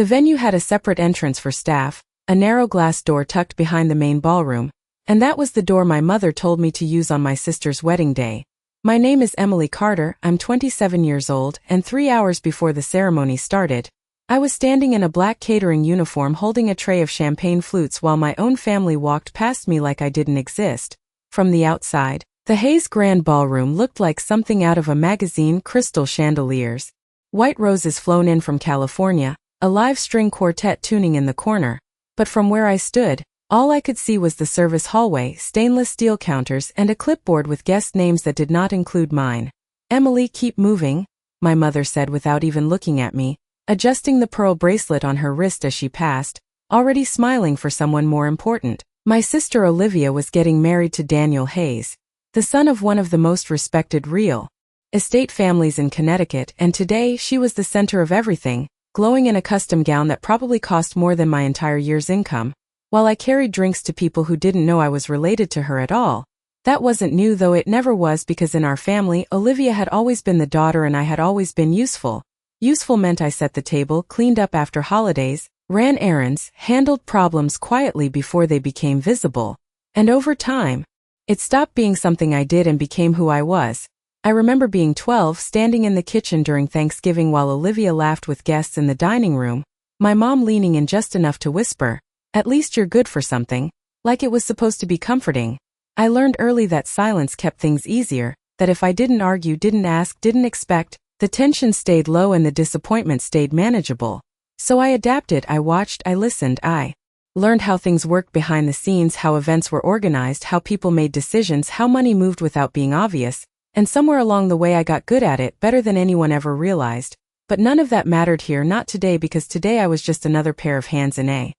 The venue had a separate entrance for staff, a narrow glass door tucked behind the main ballroom, and that was the door my mother told me to use on my sister's wedding day. My name is Emily Carter, I'm 27 years old, and 3 hours before the ceremony started, I was standing in a black catering uniform holding a tray of champagne flutes while my own family walked past me like I didn't exist. From the outside, the Hayes Grand Ballroom looked like something out of a magazine. Crystal chandeliers, white roses flown in from California, a live string quartet tuning in the corner. But from where I stood, all I could see was the service hallway, stainless steel counters, and a clipboard with guest names that did not include mine. "Emily, keep moving," my mother said without even looking at me, adjusting the pearl bracelet on her wrist as she passed, already smiling for someone more important. My sister Olivia was getting married to Daniel Hayes, the son of one of the most respected real estate families in Connecticut, and today she was the center of everything, glowing in a custom gown that probably cost more than my entire year's income, while I carried drinks to people who didn't know I was related to her at all. That wasn't new, though it never was, because in our family, Olivia had always been the daughter and I had always been useful. Useful meant I set the table, cleaned up after holidays, ran errands, handled problems quietly before they became visible. And over time, it stopped being something I did and became who I was. I remember being 12, standing in the kitchen during Thanksgiving while Olivia laughed with guests in the dining room, my mom leaning in just enough to whisper, "At least you're good for something," like it was supposed to be comforting. I learned early that silence kept things easier, that if I didn't argue, didn't ask, didn't expect, the tension stayed low and the disappointment stayed manageable. So I adapted, I watched, I listened, I learned how things worked behind the scenes, how events were organized, how people made decisions, how money moved without being obvious, and somewhere along the way I got good at it, better than anyone ever realized. But none of that mattered here, not today, because today I was just another pair of hands in a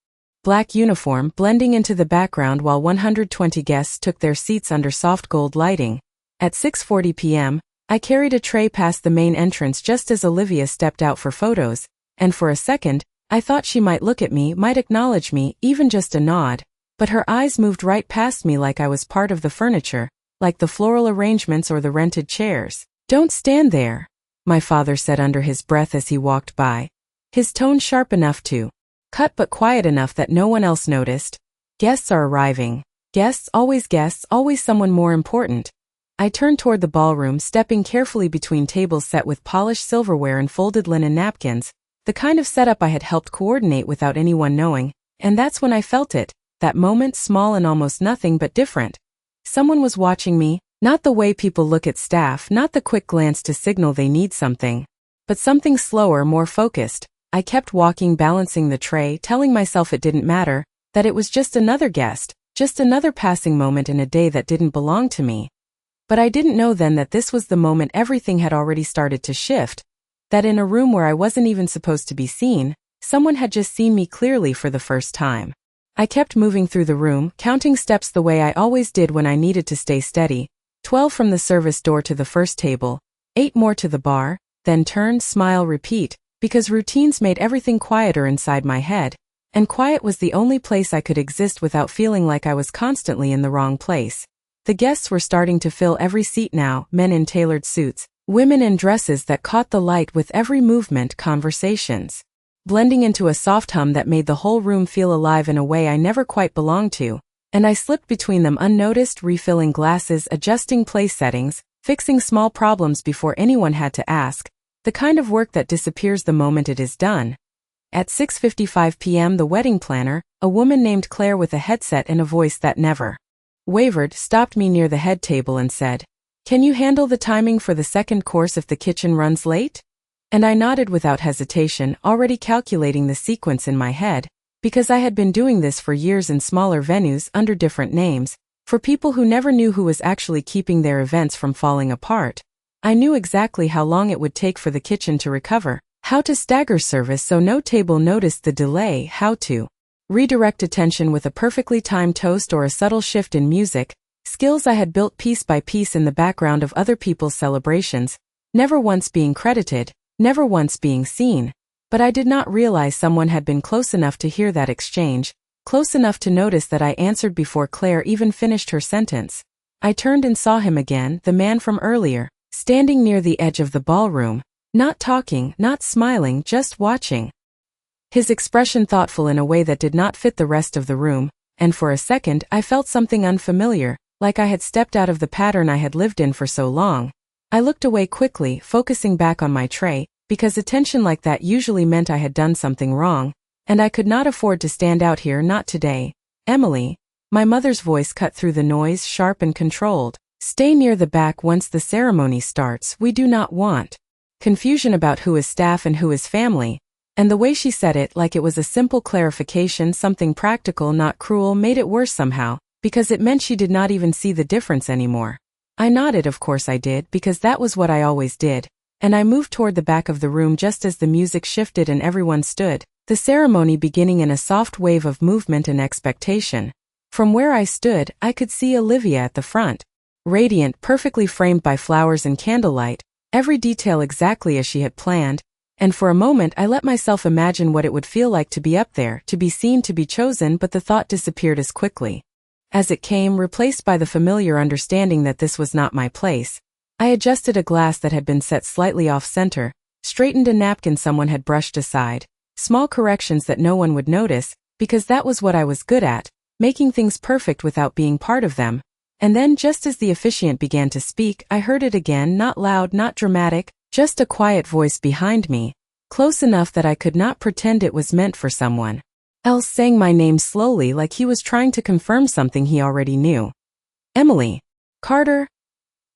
black uniform, blending into the background while 120 guests took their seats under soft gold lighting. At 6:40 p.m., I carried a tray past the main entrance just as Olivia stepped out for photos, and for a second, I thought she might look at me, might acknowledge me, even just a nod, but her eyes moved right past me like I was part of the furniture, like the floral arrangements or the rented chairs. "Don't stand there," my father said under his breath as he walked by, his tone sharp enough to cut but quiet enough that no one else noticed. "Guests are arriving." Guests, always someone more important. I turned toward the ballroom, stepping carefully between tables set with polished silverware and folded linen napkins, the kind of setup I had helped coordinate without anyone knowing, and that's when I felt it, that moment, small and almost nothing but different. Someone was watching me, not the way people look at staff, not the quick glance to signal they need something, but something slower, more focused. I kept walking, balancing the tray, telling myself it didn't matter, that it was just another guest, just another passing moment in a day that didn't belong to me. But I didn't know then that this was the moment everything had already started to shift, that in a room where I wasn't even supposed to be seen, someone had just seen me clearly for the first time. I kept moving through the room, counting steps the way I always did when I needed to stay steady, 12 from the service door to the first table, 8 more to the bar, then turn, smile, repeat, because routines made everything quieter inside my head, and quiet was the only place I could exist without feeling like I was constantly in the wrong place. The guests were starting to fill every seat now, men in tailored suits, women in dresses that caught the light with every movement, conversations blending into a soft hum that made the whole room feel alive in a way I never quite belonged to, and I slipped between them unnoticed, refilling glasses, adjusting place settings, fixing small problems before anyone had to ask, the kind of work that disappears the moment it is done. At 6:55 p.m. the wedding planner, a woman named Claire with a headset and a voice that never wavered, stopped me near the head table and said, "Can you handle the timing for the second course if the kitchen runs late?" And I nodded without hesitation, already calculating the sequence in my head, because I had been doing this for years in smaller venues under different names, for people who never knew who was actually keeping their events from falling apart. I knew exactly how long it would take for the kitchen to recover, how to stagger service so no table noticed the delay, how to redirect attention with a perfectly timed toast or a subtle shift in music, skills I had built piece by piece in the background of other people's celebrations, never once being credited, never once being seen. But I did not realize someone had been close enough to hear that exchange, close enough to notice that I answered before Claire even finished her sentence. I turned and saw him again, the man from earlier, standing near the edge of the ballroom, not talking, not smiling, just watching. his expression thoughtful in a way that did not fit the rest of the room, and for a second I felt something unfamiliar, like I had stepped out of the pattern I had lived in for so long. I looked away quickly, focusing back on my tray, because attention like that usually meant I had done something wrong, and I could not afford to stand out here, not today. Emily, my mother's voice cut through the noise, sharp and controlled. Stay near the back once the ceremony starts. We do not want confusion about who is staff and who is family. And the way she said it, like it was a simple clarification, something practical, not cruel, made it worse somehow, because it meant she did not even see the difference anymore. I nodded, of course I did, because that was what I always did, and I moved toward the back of the room just as the music shifted and everyone stood, the ceremony beginning in a soft wave of movement and expectation. From where I stood, I could see Olivia at the front. Radiant, perfectly framed by flowers and candlelight, every detail exactly as she had planned, and for a moment I let myself imagine what it would feel like to be up there, to be seen, to be chosen, but the thought disappeared as quickly as it came, replaced by the familiar understanding that this was not my place. I adjusted a glass that had been set slightly off-center, straightened a napkin someone had brushed aside, small corrections that no one would notice, because that was what I was good at, making things perfect without being part of them. And then, just as the officiant began to speak, I heard it again, not loud, not dramatic, just a quiet voice behind me, close enough that I could not pretend it was meant for someone else, saying my name slowly like he was trying to confirm something he already knew. Emily Carter.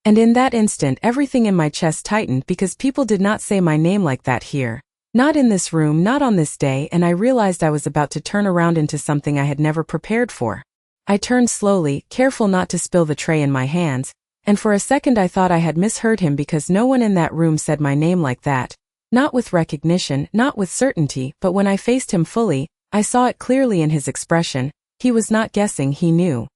And in that instant everything in my chest tightened, because people did not say my name like that here. Not in this room, not on this day, and I realized I was about to turn around into something I had never prepared for. I turned slowly, careful not to spill the tray in my hands, and for a second I thought I had misheard him, because no one in that room said my name like that. Not with recognition, not with certainty, but when I faced him fully, I saw it clearly in his expression. He was not guessing, he knew.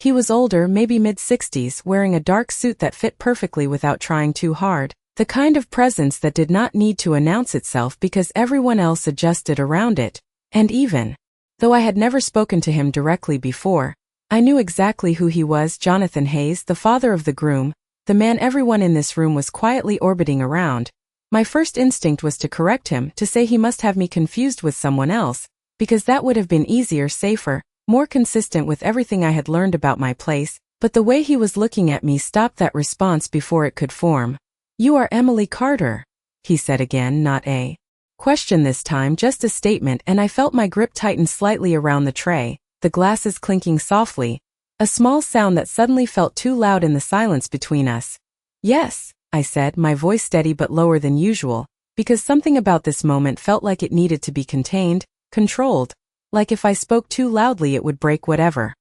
He was older, maybe mid-60s, wearing a dark suit that fit perfectly without trying too hard, the kind of presence that did not need to announce itself because everyone else adjusted around it, and even though I had never spoken to him directly before, I knew exactly who he was. Jonathan Hayes, the father of the groom, the man everyone in this room was quietly orbiting around. My first instinct was to correct him, to say he must have me confused with someone else, because that would have been easier, safer, more consistent with everything I had learned about my place, but the way he was looking at me stopped that response before it could form. You are Emily Carter, he said again, not a question this time, just a statement, and I felt my grip tighten slightly around the tray, the glasses clinking softly, a small sound that suddenly felt too loud in the silence between us. Yes, I said, my voice steady but lower than usual, because something about this moment felt like it needed to be contained, controlled, like if I spoke too loudly it would break whatever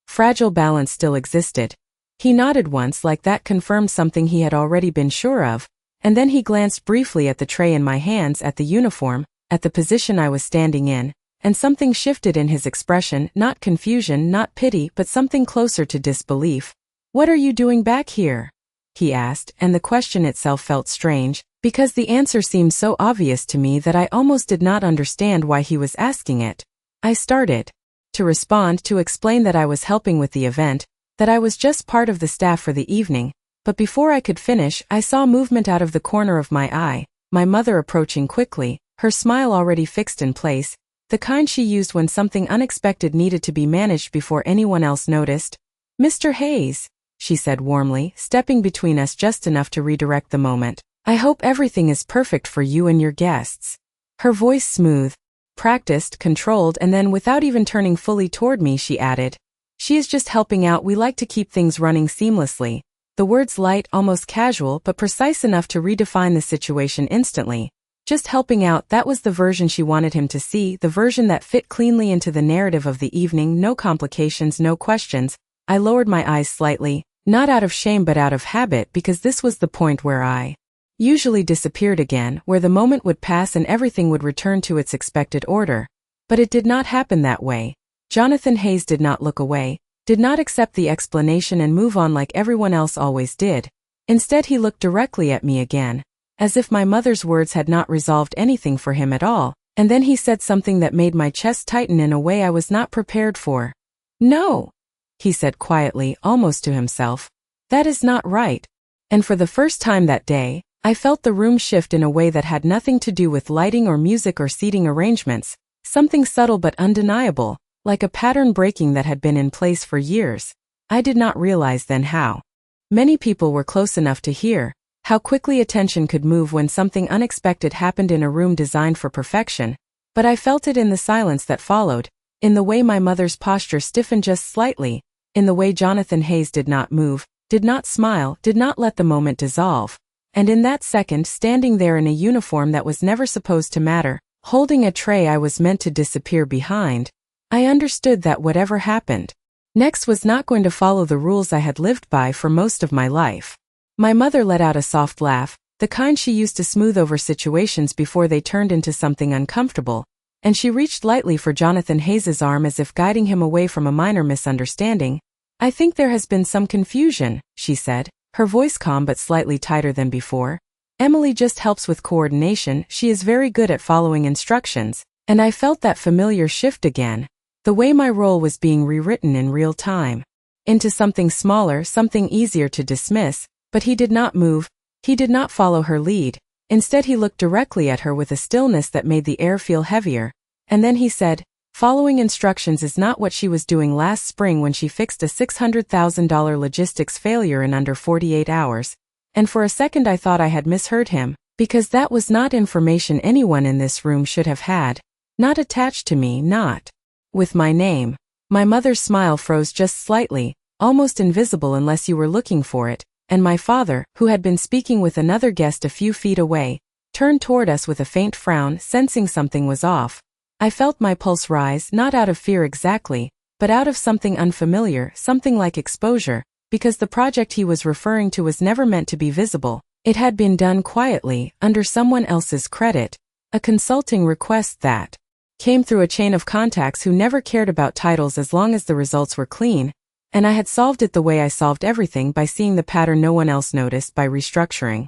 fragile balance still existed. He nodded once, like that confirmed something he had already been sure of, and then he glanced briefly at the tray in my hands, at the uniform, at the position I was standing in, and something shifted in his expression, not confusion, not pity, but something closer to disbelief. What are you doing back here? He asked, and the question itself felt strange, because the answer seemed so obvious to me that I almost did not understand why he was asking it. I started to respond, to explain that I was helping with the event, that I was just part of the staff for the evening, but before I could finish, I saw movement out of the corner of my eye, my mother approaching quickly, her smile already fixed in place, the kind she used when something unexpected needed to be managed before anyone else noticed. Mr. Hayes, she said warmly, stepping between us just enough to redirect the moment. I hope everything is perfect for you and your guests. Her voice smooth, practiced, controlled, and then without even turning fully toward me she added, she is just helping out. We like to keep things running seamlessly. The words light, almost casual, but precise enough to redefine the situation instantly. Just helping out, that was the version she wanted him to see, the version that fit cleanly into the narrative of the evening, no complications, no questions. I lowered my eyes slightly, not out of shame but out of habit, because this was the point where I usually disappeared again, where the moment would pass and everything would return to its expected order. But it did not happen that way. Jonathan Hayes did not look away, did not accept the explanation and move on like everyone else always did. Instead he looked directly at me again, as if my mother's words had not resolved anything for him at all, and then he said something that made my chest tighten in a way I was not prepared for. No, he said quietly, almost to himself. That is not right. And for the first time that day, I felt the room shift in a way that had nothing to do with lighting or music or seating arrangements. Something subtle but undeniable, like a pattern breaking that had been in place for years. I did not realize then how many people were close enough to hear, how quickly attention could move when something unexpected happened in a room designed for perfection. But I felt it in the silence that followed, in the way my mother's posture stiffened just slightly, in the way Jonathan Hayes did not move, did not smile, did not let the moment dissolve. And in that second, standing there in a uniform that was never supposed to matter, holding a tray I was meant to disappear behind, I understood that whatever happened next was not going to follow the rules I had lived by for most of my life. My mother let out a soft laugh, the kind she used to smooth over situations before they turned into something uncomfortable, and she reached lightly for Jonathan Hayes's arm as if guiding him away from a minor misunderstanding. "I think there has been some confusion," she said, her voice calm but slightly tighter than before. "Emily just helps with coordination, she is very good at following instructions," and I felt that familiar shift again, the way my role was being rewritten in real time, into something smaller, something easier to dismiss. But he did not move, he did not follow her lead. Instead he looked directly at her with a stillness that made the air feel heavier, and then he said, "Following instructions is not what she was doing last spring when she fixed a $600,000 logistics failure in under 48 hours. And for a second I thought I had misheard him, because that was not information anyone in this room should have had. Not attached to me, not with my name." My mother's smile froze just slightly, almost invisible unless you were looking for it, and my father, who had been speaking with another guest a few feet away, turned toward us with a faint frown, sensing something was off. I felt my pulse rise, not out of fear exactly, but out of something unfamiliar, something like exposure, because the project he was referring to was never meant to be visible. It had been done quietly, under someone else's credit, a consulting request that came through a chain of contacts who never cared about titles as long as the results were clean, and I had solved it the way I solved everything, by seeing the pattern no one else noticed, by restructuring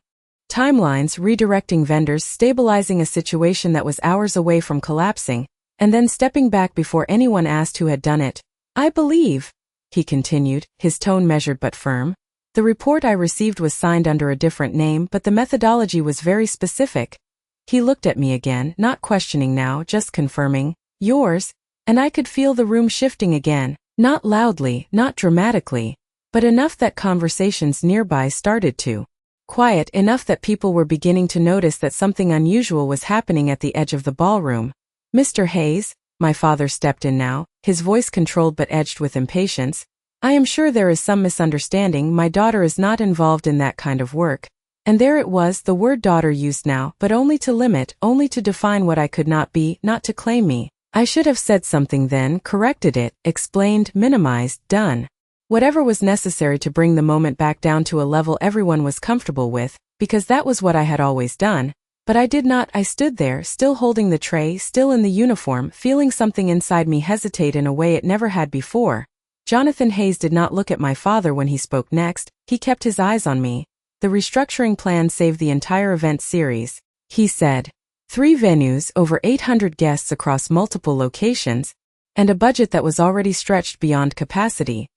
timelines, redirecting vendors, stabilizing a situation that was hours away from collapsing, and then stepping back before anyone asked who had done it. "I believe," he continued, his tone measured but firm, "the report I received was signed under a different name, but the methodology was very specific." He looked at me again, not questioning now, just confirming, "Yours?" And I could feel the room shifting again, not loudly, not dramatically, but enough that conversations nearby started to quiet, enough that people were beginning to notice that something unusual was happening at the edge of the ballroom. "Mr. Hayes," my father stepped in now, his voice controlled but edged with impatience, "I am sure there is some misunderstanding. My daughter is not involved in that kind of work." And there it was, the word daughter used now, but only to limit, only to define what I could not be, not to claim me. I should have said something then, corrected it, explained, minimized, done whatever was necessary to bring the moment back down to a level everyone was comfortable with, because that was what I had always done. But I did not. I stood there, still holding the tray, still in the uniform, feeling something inside me hesitate in a way it never had before. Jonathan Hayes did not look at my father when he spoke next, he kept his eyes on me. "The restructuring plan saved the entire event series," he said. 3 venues, over 800 guests across multiple locations, and a budget that was already stretched beyond capacity.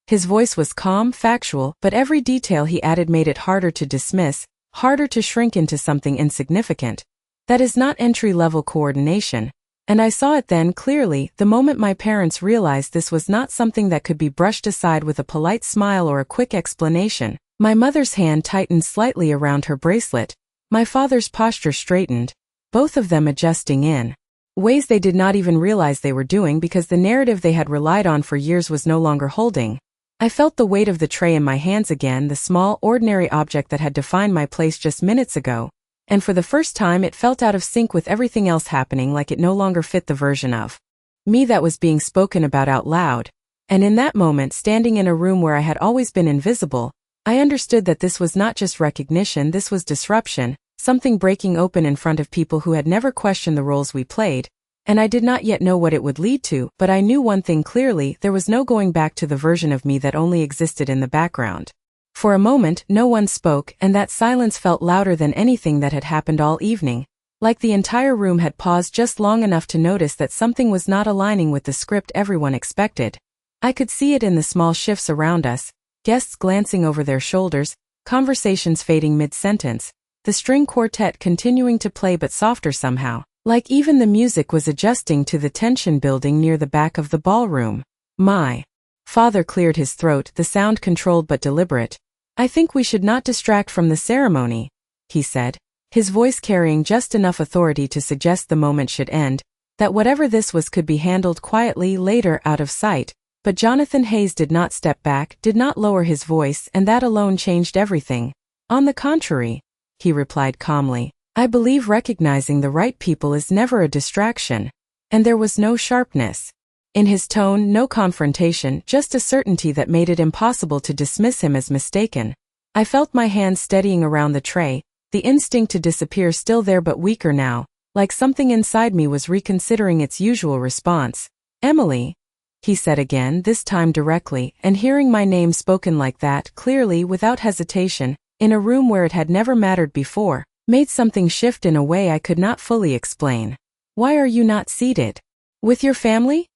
His voice was calm, factual, but every detail he added made it harder to dismiss, harder to shrink into something insignificant. That is not entry-level coordination. And I saw it then clearly, the moment my parents realized this was not something that could be brushed aside with a polite smile or a quick explanation. My mother's hand tightened slightly around her bracelet. My father's posture straightened, both of them adjusting in ways they did not even realize they were doing, because the narrative they had relied on for years was no longer holding. I felt the weight of the tray in my hands again, the small, ordinary object that had defined my place just minutes ago, and for the first time it felt out of sync with everything else happening, like it no longer fit the version of me that was being spoken about out loud. And in that moment, standing in a room where I had always been invisible, I understood that this was not just recognition, this was disruption, something breaking open in front of people who had never questioned the roles we played, and I did not yet know what it would lead to, but I knew one thing clearly: there was no going back to the version of me that only existed in the background. For a moment, no one spoke, and that silence felt louder than anything that had happened all evening, like the entire room had paused just long enough to notice that something was not aligning with the script everyone expected. I could see it in the small shifts around us, guests glancing over their shoulders, conversations fading mid-sentence, the string quartet continuing to play but softer somehow. Like even the music was adjusting to the tension building near the back of the ballroom. My father cleared his throat, the sound controlled but deliberate. I think we should not distract from the ceremony, he said, his voice carrying just enough authority to suggest the moment should end, that whatever this was could be handled quietly later out of sight. But Jonathan Hayes did not step back, did not lower his voice, and that alone changed everything. On the contrary, he replied calmly, I believe recognizing the right people is never a distraction. And there was no sharpness in his tone, no confrontation, just a certainty that made it impossible to dismiss him as mistaken. I felt my hand steadying around the tray, the instinct to disappear still there but weaker now, like something inside me was reconsidering its usual response. Emily, he said again, this time directly, and hearing my name spoken like that, clearly, without hesitation, in a room where it had never mattered before, made something shift in a way I could not fully explain. Why are you not seated? With your family?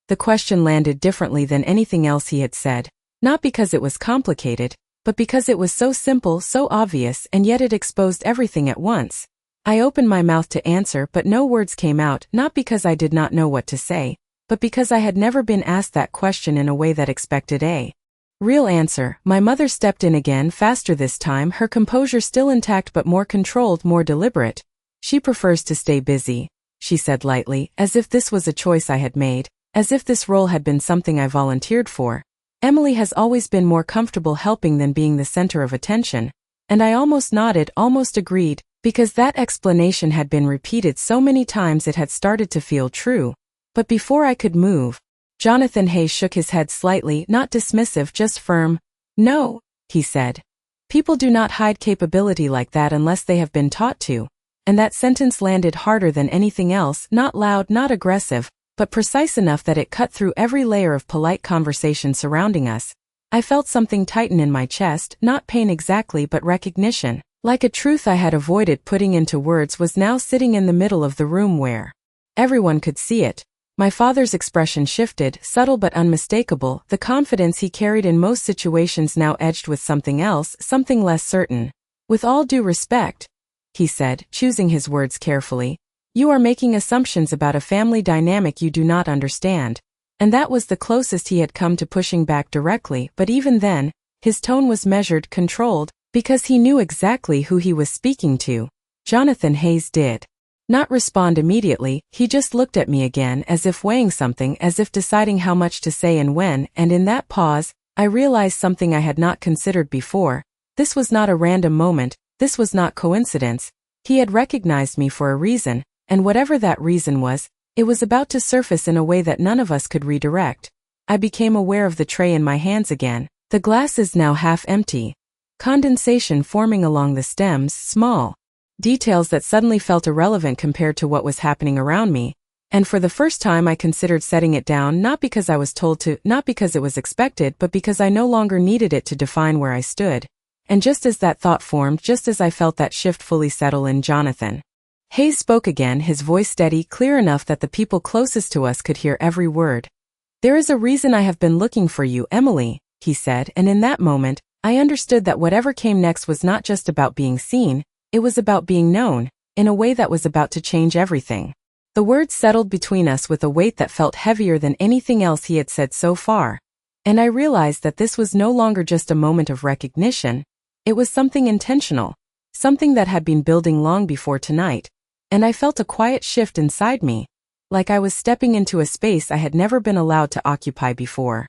The question landed differently than anything else he had said, not because it was complicated, but because it was so simple, so obvious, and yet it exposed everything at once. I opened my mouth to answer, but no words came out, not because I did not know what to say, but because I had never been asked that question in a way that expected a real answer. My mother stepped in again, faster this time, her composure still intact but more controlled, more deliberate. She prefers to stay busy, she said lightly, as if this was a choice I had made, as if this role had been something I volunteered for. Emily has always been more comfortable helping than being the center of attention. And I almost nodded, almost agreed, because that explanation had been repeated so many times it had started to feel true. But before I could move, Jonathan Hayes shook his head slightly, not dismissive, just firm. No, he said. People do not hide capability like that unless they have been taught to. And that sentence landed harder than anything else, not loud, not aggressive, but precise enough that it cut through every layer of polite conversation surrounding us. I felt something tighten in my chest, not pain exactly but recognition, like a truth I had avoided putting into words was now sitting in the middle of the room where everyone could see it. My father's expression shifted, subtle but unmistakable, the confidence he carried in most situations now edged with something else, something less certain. With all due respect, he said, choosing his words carefully, you are making assumptions about a family dynamic you do not understand. And that was the closest he had come to pushing back directly, but even then, his tone was measured, controlled, because he knew exactly who he was speaking to. Jonathan Hayes did not respond immediately, he just looked at me again as if weighing something, as if deciding how much to say and when, and in that pause, I realized something I had not considered before. This was not a random moment, this was not coincidence. He had recognized me for a reason, and whatever that reason was, it was about to surface in a way that none of us could redirect. I became aware of the tray in my hands again. The glass is now half empty. Condensation forming along the stems, small details that suddenly felt irrelevant compared to what was happening around me. And for the first time I considered setting it down, not because I was told to, not because it was expected, but because I no longer needed it to define where I stood. And just as that thought formed, just as I felt that shift fully settle in, Jonathan Hayes spoke again, his voice steady, clear enough that the people closest to us could hear every word. There is a reason I have been looking for you, Emily, he said, and in that moment, I understood that whatever came next was not just about being seen, it was about being known, in a way that was about to change everything. The words settled between us with a weight that felt heavier than anything else he had said so far. And I realized that this was no longer just a moment of recognition, it was something intentional, something that had been building long before tonight. And I felt a quiet shift inside me, like I was stepping into a space I had never been allowed to occupy before.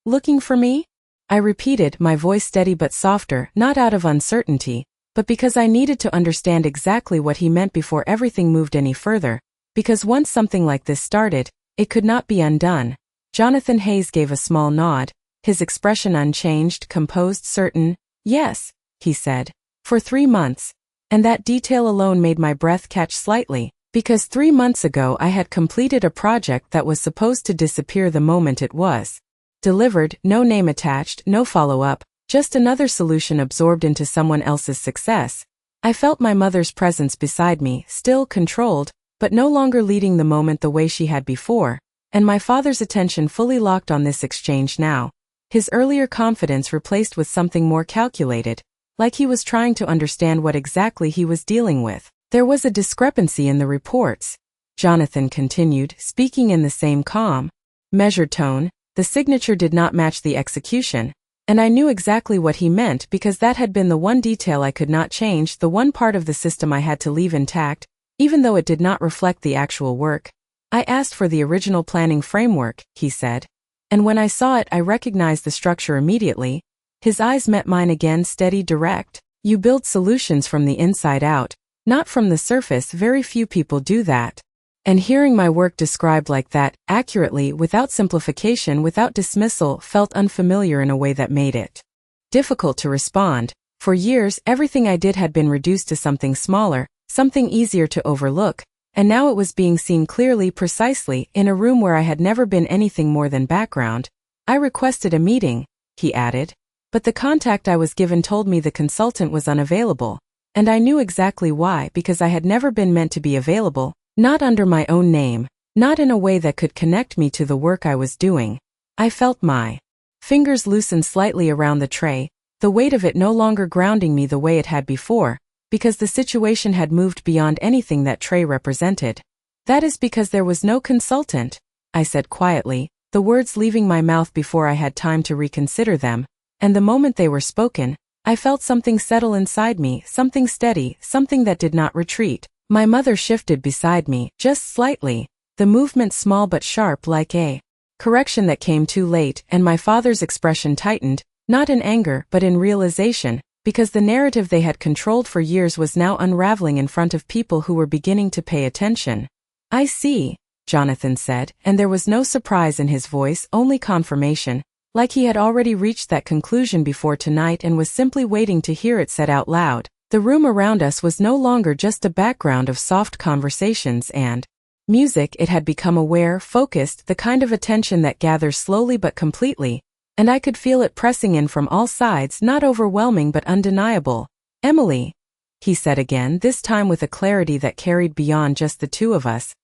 Looking for me? I repeated, my voice steady but softer, not out of uncertainty, but because I needed to understand exactly what he meant before everything moved any further, because once something like this started, it could not be undone. Jonathan Hayes gave a small nod, his expression unchanged, composed, certain. Yes, he said, for 3 months. And that detail alone made my breath catch slightly, because 3 months ago I had completed a project that was supposed to disappear the moment it was delivered, no name attached, no follow-up, just another solution absorbed into someone else's success. I felt my mother's presence beside me, still controlled, but no longer leading the moment the way she had before, and my father's attention fully locked on this exchange now, his earlier confidence replaced with something more calculated, like he was trying to understand what exactly he was dealing with. There was a discrepancy in the reports, Jonathan continued, speaking in the same calm, measured tone. The signature did not match the execution, and I knew exactly what he meant because that had been the one detail I could not change, the one part of the system I had to leave intact, even though it did not reflect the actual work. I asked for the original planning framework, he said. And when I saw it, I recognized the structure immediately. His eyes met mine again, steady, direct. You build solutions from the inside out, not from the surface. Very few people do that. And hearing my work described like that, accurately, without simplification, without dismissal, felt unfamiliar in a way that made it difficult to respond. For years, everything I did had been reduced to something smaller, something easier to overlook, and now it was being seen clearly, precisely, in a room where I had never been anything more than background. I requested a meeting, he added, but the contact I was given told me the consultant was unavailable, and I knew exactly why, because I had never been meant to be available, not under my own name, not in a way that could connect me to the work I was doing. I felt my fingers loosen slightly around the tray, the weight of it no longer grounding me the way it had before, because the situation had moved beyond anything that tray represented. That is because there was no consultant, I said quietly, the words leaving my mouth before I had time to reconsider them, and the moment they were spoken, I felt something settle inside me, something steady, something that did not retreat. My mother shifted beside me, just slightly, the movement small but sharp, like a correction that came too late, and my father's expression tightened, not in anger but in realization, because the narrative they had controlled for years was now unraveling in front of people who were beginning to pay attention. I see, Jonathan said, and there was no surprise in his voice, only confirmation, like he had already reached that conclusion before tonight and was simply waiting to hear it said out loud. The room around us was no longer just a background of soft conversations and music. It had become aware, focused, the kind of attention that gathers slowly but completely, and I could feel it pressing in from all sides, not overwhelming but undeniable. Emily, he said again, this time with a clarity that carried beyond just the two of us.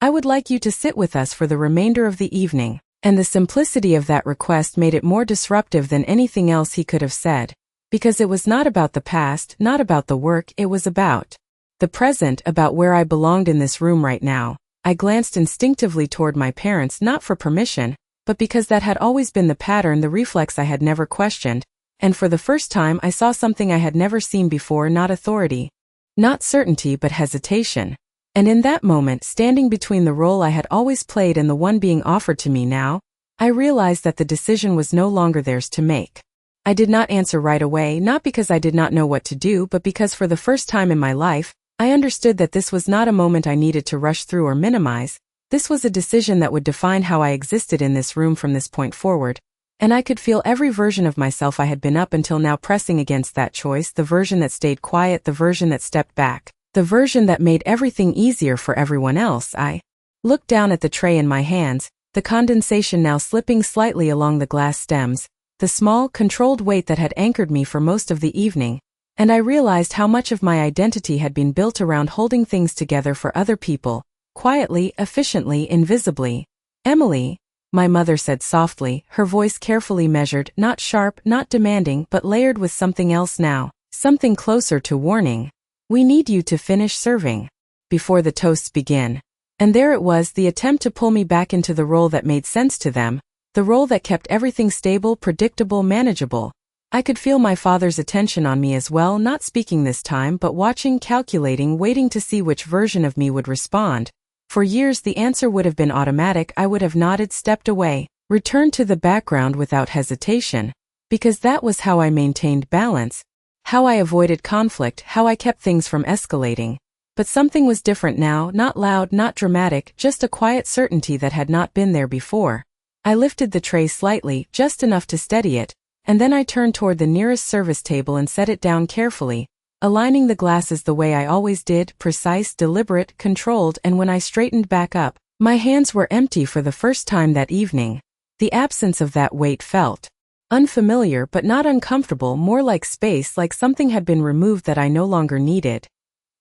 I would like you to sit with us for the remainder of the evening, and the simplicity of that request made it more disruptive than anything else he could have said, because it was not about the past, not about the work, it was about the present, about where I belonged in this room right now. I glanced instinctively toward my parents, not for permission, but because that had always been the pattern, the reflex I had never questioned, and for the first time I saw something I had never seen before, not authority, not certainty, but hesitation. And in that moment, standing between the role I had always played and the one being offered to me now, I realized that the decision was no longer theirs to make. I did not answer right away, not because I did not know what to do, but because for the first time in my life, I understood that this was not a moment I needed to rush through or minimize. This was a decision that would define how I existed in this room from this point forward, and I could feel every version of myself I had been up until now pressing against that choice, the version that stayed quiet, the version that stepped back, the version that made everything easier for everyone else. I looked down at the tray in my hands, the condensation now slipping slightly along the glass stems, the small, controlled weight that had anchored me for most of the evening, and I realized how much of my identity had been built around holding things together for other people, quietly, efficiently, invisibly. Emily, my mother said softly, her voice carefully measured, not sharp, not demanding, but layered with something else now, something closer to warning. We need you to finish serving before the toasts begin. And there it was, the attempt to pull me back into the role that made sense to them, the role that kept everything stable, predictable, manageable. I could feel my father's attention on me as well, not speaking this time, but watching, calculating, waiting to see which version of me would respond. For years the answer would have been automatic. I would have nodded, stepped away, returned to the background without hesitation, because that was how I maintained balance, how I avoided conflict, how I kept things from escalating. But something was different now, not loud, not dramatic, just a quiet certainty that had not been there before. I lifted the tray slightly, just enough to steady it, and then I turned toward the nearest service table and set it down carefully, aligning the glasses the way I always did, precise, deliberate, controlled, and when I straightened back up, my hands were empty for the first time that evening. The absence of that weight felt unfamiliar but not uncomfortable, more like space, like something had been removed that I no longer needed.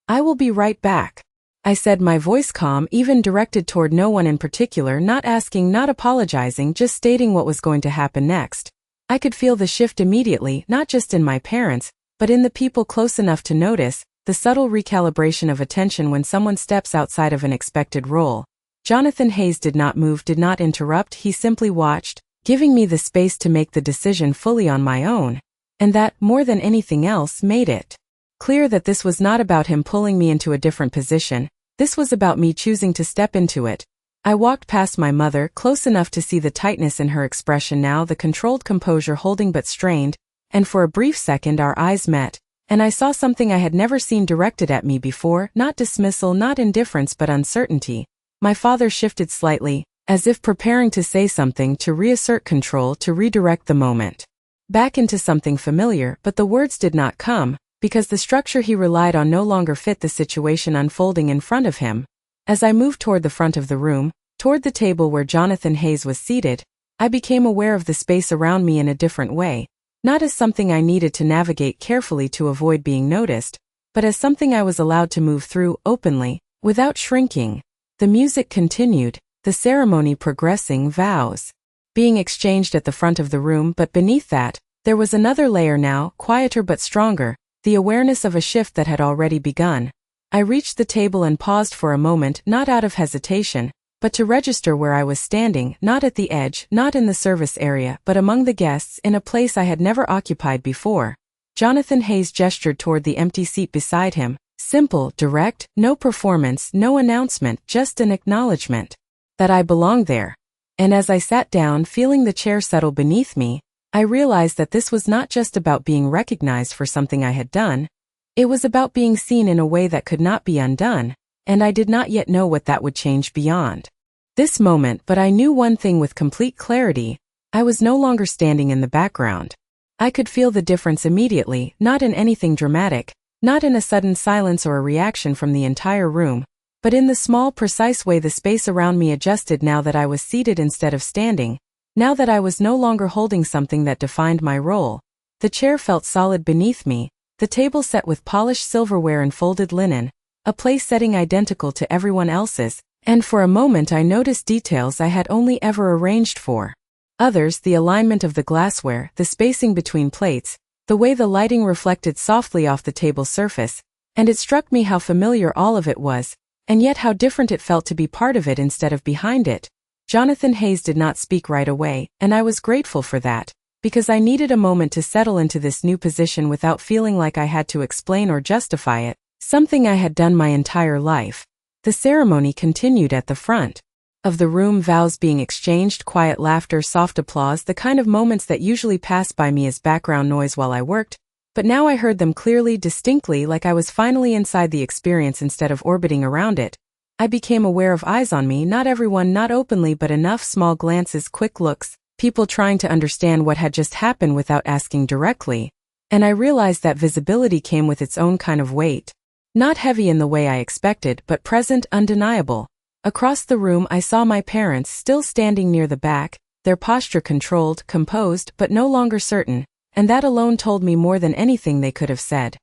I will be right back, I said, my voice calm, even directed toward no one in particular, not asking, not apologizing, just stating what was going to happen next. I could feel the shift immediately, not just in my parents, but in the people close enough to notice. the subtle recalibration of attention when someone steps outside of an expected role. Jonathan Hayes did not move, did not interrupt, he simply watched, giving me the space to make the decision fully on my own. And that, more than anything else, made it clear that this was not about him pulling me into a different position, this was about me choosing to step into it. I walked past my mother, close enough to see the tightness in her expression now, the controlled composure holding but strained, and for a brief second our eyes met, and I saw something I had never seen directed at me before, not dismissal, not indifference, but uncertainty. My father shifted slightly, as if preparing to say something, to reassert control, to redirect the moment back into something familiar, but the words did not come, because the structure he relied on no longer fit the situation unfolding in front of him. As I moved toward the front of the room, toward the table where Jonathan Hayes was seated, I became aware of the space around me in a different way, not as something I needed to navigate carefully to avoid being noticed, but as something I was allowed to move through, openly, without shrinking. The music continued, the ceremony progressing, vows being exchanged at the front of the room, but beneath that, there was another layer now, quieter but stronger, the awareness of a shift that had already begun. I reached the table and paused for a moment, not out of hesitation, but to register where I was standing, not at the edge, not in the service area, but among the guests, in a place I had never occupied before. Jonathan Hayes gestured toward the empty seat beside him, simple, direct, no performance, no announcement, just an acknowledgement that I belonged there. And as I sat down, feeling the chair settle beneath me, I realized that this was not just about being recognized for something I had done. It was about being seen in a way that could not be undone, and I did not yet know what that would change beyond this moment, but I knew one thing with complete clarity: I was no longer standing in the background. I could feel the difference immediately, not in anything dramatic, not in a sudden silence or a reaction from the entire room, but in the small, precise way the space around me adjusted now that I was seated instead of standing, now that I was no longer holding something that defined my role. The chair felt solid beneath me, the table set with polished silverware and folded linen, a place setting identical to everyone else's, and for a moment I noticed details I had only ever arranged for others: the alignment of the glassware, the spacing between plates, the way the lighting reflected softly off the table's surface, and it struck me how familiar all of it was, and yet how different it felt to be part of it instead of behind it. Jonathan Hayes did not speak right away, and I was grateful for that, because I needed a moment to settle into this new position without feeling like I had to explain or justify it, something I had done my entire life. The ceremony continued at the front of the room, vows being exchanged, quiet laughter, soft applause, the kind of moments that usually passed by me as background noise while I worked, but now I heard them clearly, distinctly, like I was finally inside the experience instead of orbiting around it. I became aware of eyes on me, not everyone, not openly, but enough, small glances, quick looks, people trying to understand what had just happened without asking directly, and I realized that visibility came with its own kind of weight. Not heavy in the way I expected, but present, undeniable. Across the room I saw my parents, still standing near the back, their posture controlled, composed, but no longer certain, and that alone told me more than anything they could have said.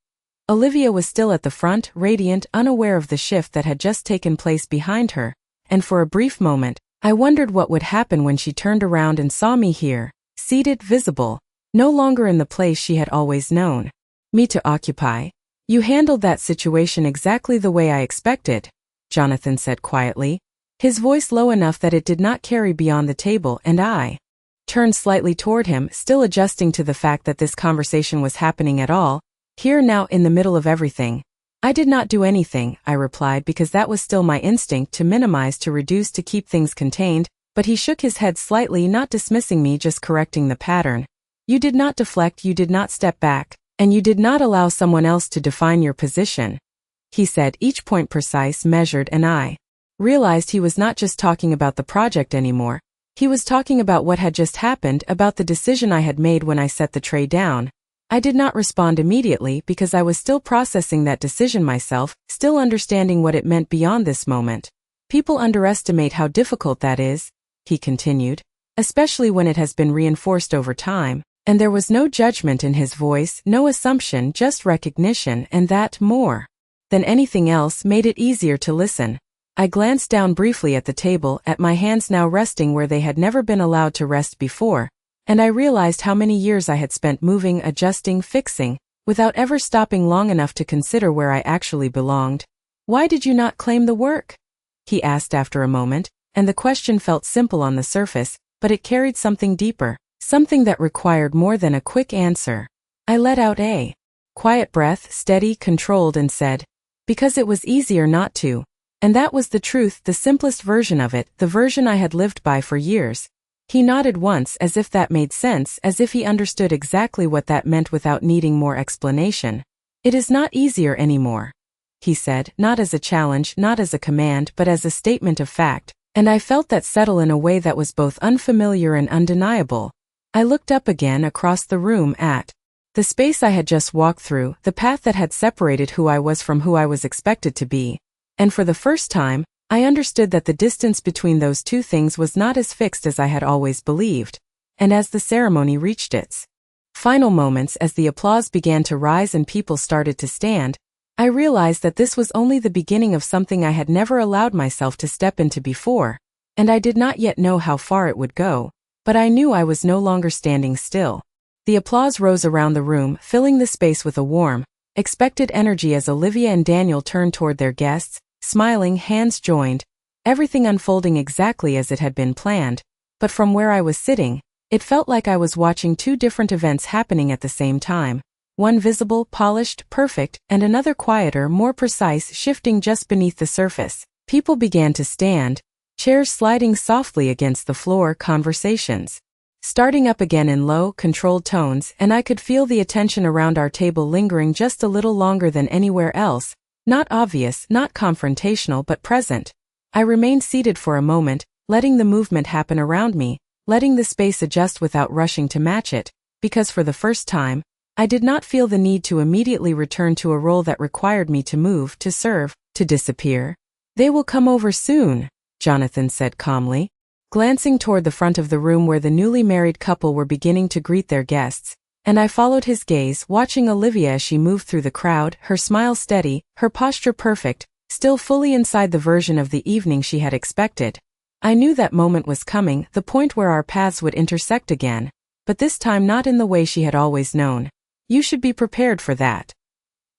Olivia was still at the front, radiant, unaware of the shift that had just taken place behind her, and for a brief moment, I wondered what would happen when she turned around and saw me here, seated, visible, no longer in the place she had always known me to occupy. "You handled that situation exactly the way I expected," Jonathan said quietly, his voice low enough that it did not carry beyond the table, and I turned slightly toward him, still adjusting to the fact that this conversation was happening at all, here now in the middle of everything. "I did not do anything," I replied, because that was still my instinct, to minimize, to reduce, to keep things contained, but he shook his head slightly, not dismissing me, just correcting the pattern. "You did not deflect, you did not step back, and you did not allow someone else to define your position," he said, each point precise, measured, and I realized he was not just talking about the project anymore. He was talking about what had just happened, about the decision I had made when I set the tray down. I did not respond immediately because I was still processing that decision myself, still understanding what it meant beyond this moment. "People underestimate how difficult that is," he continued, "especially when it has been reinforced over time." And there was no judgment in his voice, no assumption, just recognition, and that, more than anything else, made it easier to listen. I glanced down briefly at the table, at my hands now resting where they had never been allowed to rest before, and I realized how many years I had spent moving, adjusting, fixing, without ever stopping long enough to consider where I actually belonged. "Why did you not claim the work?" he asked after a moment, and the question felt simple on the surface, but it carried something deeper, something that required more than a quick answer. I let out a quiet breath, steady, controlled, and said, "Because it was easier not to." And that was the truth, the simplest version of it, the version I had lived by for years. He nodded once, as if that made sense, as if he understood exactly what that meant without needing more explanation. "It is not easier anymore," he said, not as a challenge, not as a command, but as a statement of fact, and I felt that settle in a way that was both unfamiliar and undeniable. I looked up again across the room at the space I had just walked through, the path that had separated who I was from who I was expected to be. And for the first time, I understood that the distance between those two things was not as fixed as I had always believed. And as the ceremony reached its final moments, as the applause began to rise and people started to stand, I realized that this was only the beginning of something I had never allowed myself to step into before, and I did not yet know how far it would go, but I knew I was no longer standing still. The applause rose around the room, filling the space with a warm, expected energy as Olivia and Daniel turned toward their guests, smiling, hands joined, everything unfolding exactly as it had been planned. But from where I was sitting, it felt like I was watching two different events happening at the same time. One visible, polished, perfect, and another quieter, more precise, shifting just beneath the surface. People began to stand, chairs sliding softly against the floor, conversations starting up again in low, controlled tones, and I could feel the attention around our table lingering just a little longer than anywhere else. Not obvious, not confrontational, but present. I remained seated for a moment, letting the movement happen around me, letting the space adjust without rushing to match it, because for the first time, I did not feel the need to immediately return to a role that required me to move, to serve, to disappear. "They will come over soon," Jonathan said calmly, glancing toward the front of the room where the newly married couple were beginning to greet their guests, and I followed his gaze, watching Olivia as she moved through the crowd, her smile steady, her posture perfect, still fully inside the version of the evening she had expected. I knew that moment was coming, the point where our paths would intersect again, but this time not in the way she had always known. "You should be prepared for that,"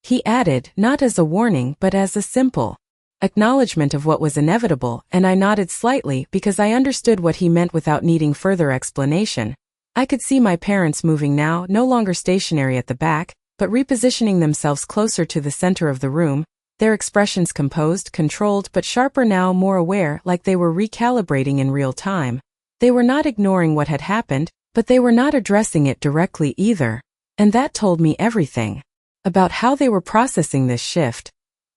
he added, not as a warning but as a simple acknowledgement of what was inevitable, and I nodded slightly because I understood what he meant without needing further explanation. I could see my parents moving now, no longer stationary at the back, but repositioning themselves closer to the center of the room, their expressions composed, controlled, but sharper now, more aware, like they were recalibrating in real time. They were not ignoring what had happened, but they were not addressing it directly either. And that told me everything about how they were processing this shift.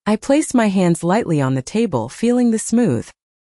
I placed my hands lightly on the table, feeling the smooth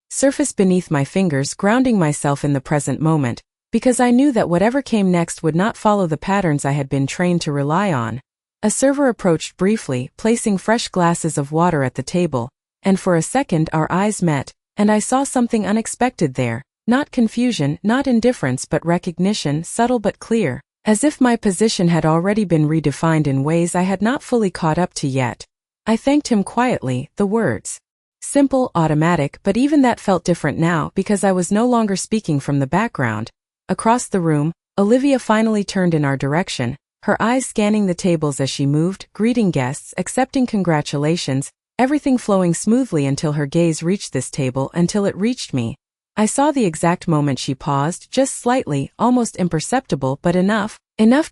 surface beneath my fingers, grounding myself in the present moment, because I knew that whatever came next would not follow the patterns I had been trained to rely on. A server approached briefly, placing fresh glasses of water at the table, and for a second our eyes met, and I saw something unexpected there, not confusion, not indifference, but recognition, subtle but clear, as if my position had already been redefined in ways I had not fully caught up to yet. I thanked him quietly, the words simple, automatic, but even that felt different now because I was no longer speaking from the background. Across the room, Olivia finally turned in our direction, her eyes scanning the tables as she moved, greeting guests, accepting congratulations, everything flowing smoothly until her gaze reached this table, until it reached me. I saw the exact moment she paused, just slightly, almost imperceptible, but enough